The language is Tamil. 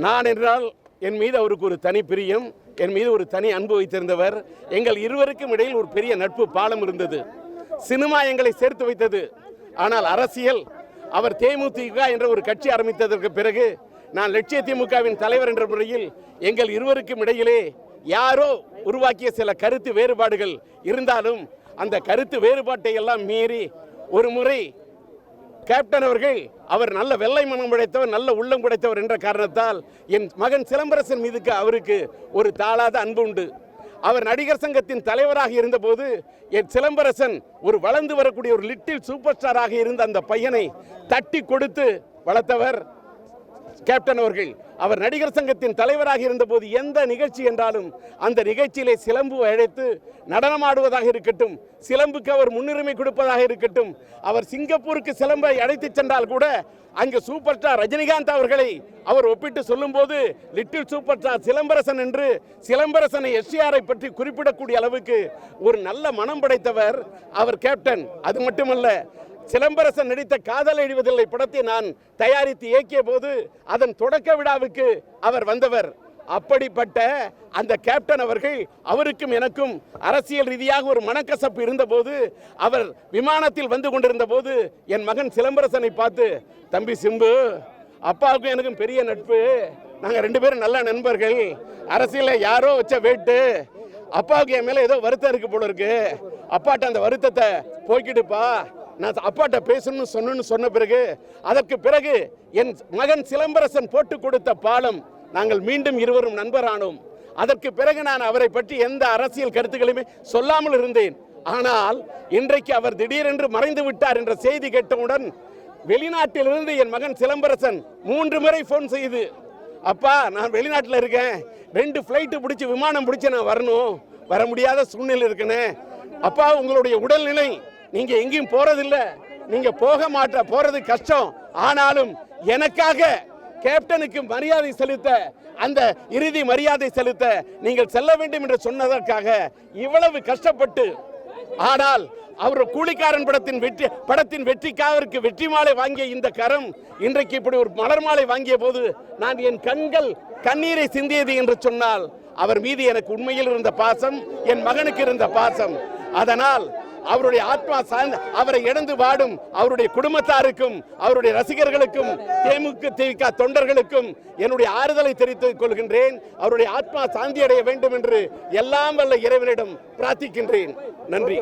நான் என்றால் என் மீது அவருக்கு ஒரு தனி பிரியம், என் மீது ஒரு தனி அன்பு வைத்திருந்தவர். எங்கள் இருவருக்கும் இடையில் ஒரு பெரிய நட்பு பாலம் இருந்தது. சினிமா எங்களை சேர்த்து வைத்தது. ஆனால் அரசியல், அவர் தேமுதிக என்ற ஒரு கட்சி ஆரம்பித்ததற்கு பிறகு நான் லட்சிய திமுகவின் தலைவர் என்ற முறையில் எங்கள் இருவருக்கும் இடையிலே யாரோ உருவாக்கிய சில கருத்து வேறுபாடுகள் இருந்தாலும் அந்த கருத்து வேறுபாட்டை எல்லாம் மீறி ஒரு முறை கேப்டன் அவர்கள், அவர் நல்ல வெள்ளை மனம் படைத்தவர், நல்ல உள்ளம் படைத்தவர் என்ற காரணத்தால் என் மகன் சிலம்பரசன் மீதுக்கு அவருக்கு ஒரு தாளாத அன்பு உண்டு. அவர் நடிகர் சங்கத்தின் தலைவராக இருந்தபோது என் சிலம்பரசன் ஒரு வளர்ந்து வரக்கூடிய ஒரு லிட்டில் சூப்பர் ஸ்டாராக இருந்த அந்த பையனை தட்டி கொடுத்து வளர்த்தவர் கேப்டன் அவர்கள். அவர் நடிகர் சங்கத்தின் தலைவராக இருந்தபோது எந்த நிகழ்ச்சி என்றாலும் அந்த நிகழ்ச்சியிலே சிலம்பு அழைத்து நடனமாடுவதாக இருக்கட்டும், சிலம்புக்கு அவர் முன்னுரிமை கொடுப்பதாக இருக்கட்டும், அவர் சிங்கப்பூருக்கு சிலம்பை அழைத்து சென்றால் கூட அங்கு சூப்பர் ஸ்டார் ரஜினிகாந்த் அவர்களை அவர் ஒப்பிட்டு சொல்லும்போது லிட்டில் சூப்பர் ஸ்டார் சிலம்பரசன் என்று சிலம்பரசனை எஸ்ஆரை பற்றி குறிப்பிடக்கூடிய அளவுக்கு ஒரு நல்ல மனம் படைத்தவர் அவர் கேப்டன். அது மட்டுமல்ல, சிலம்பரசன் நடித்த காதல் எழுவதில்லை படத்தை நான் தயாரித்து இயக்கிய போது அதன் தொடக்க விழாவுக்கு அவர் வந்தவர். அப்படிப்பட்ட அந்த கேப்டன் அவர்கள், அவருக்கும் எனக்கும் அரசியல் ரீதியாக ஒரு மனக்கசப்பு இருந்தபோது அவர் விமானத்தில் வந்து கொண்டிருந்த போது என் மகன் சிலம்பரசனை பார்த்து, தம்பி சிம்பு, அப்பாவுக்கும் எனக்கும் பெரிய நட்பு, நாங்கள் 2 பேரும் நல்ல நண்பர்கள், அரசியலில் யாரோ வச்ச வேட்டு, அப்பாவுக்கு என் மேலே ஏதோ வருத்தம் இருக்கு போல இருக்கு, அப்பாட்ட அந்த வருத்தத்தை போய்கிட்டுப்பா, நான் அப்பாட்ட பேசணும்னு சொன்ன பிறகு அதற்கு பிறகு என் மகன் சிலம்பரசன் போட்டு கொடுத்த பாலம், நாங்கள் மீண்டும் இருவரும் நண்பரானோம். அதற்கு பிறகு நான் அவரை பற்றி எந்த அரசியல் கருத்துக்களையுமே சொல்லாமல் இருந்தேன். ஆனால் இன்றைக்கு அவர் திடீரென்று மறைந்து விட்டார் என்ற செய்தி கேட்டவுடன் வெளிநாட்டிலிருந்து என் மகன் சிலம்பரசன் 3 முறை போன் செய்து, அப்பா நான் வெளிநாட்டில் இருக்கேன், 2 ஃப்ளைட்டு பிடிச்சி விமானம் பிடிச்சி நான் வரணும், வர முடியாத சூழ்நிலை இருக்குன்னு, அப்பா உங்களுடைய உடல்நிலை, நீங்க எங்கேயும் போறதில்லை, நீங்க போறது கஷ்டம், ஆனாலும் எனக்காக கேப்டனுக்கு மரியாதை செலுத்த, அந்த இறுதி மரியாதை செலுத்த நீங்கள் செல்ல வேண்டும் என்று சொன்னதற்காக இவ்வளவு கஷ்டப்பட்டு, ஆனால் அவர் கூலிக்காரன் படத்தின் வெற்றிக்காக அவருக்கு வெற்றி மாலை வாங்கிய இந்த கரம் இன்றைக்கு இப்படி ஒரு மலர் மாலை வாங்கிய போது நான் என் கண்கள் கண்ணீரை சிந்தியது என்று சொன்னால் அவர் மீது எனக்கு உண்மையில் இருந்த பாசம், என் மகனுக்கு இருந்த பாசம். அதனால் அவருடைய ஆத்மா சார்ந்த, அவரை இழந்து வாடும் அவருடைய குடும்பத்தாருக்கும் அவருடைய ரசிகர்களுக்கும் தேமுதிக தொண்டர்களுக்கும் என்னுடைய ஆறுதலை தெரிவித்துக் கொள்கின்றேன். அவருடைய ஆத்மா சாந்தி அடைய வேண்டும் என்று எல்லாம் வல்ல இறைவனிடம் பிரார்த்திக்கின்றேன். நன்றி.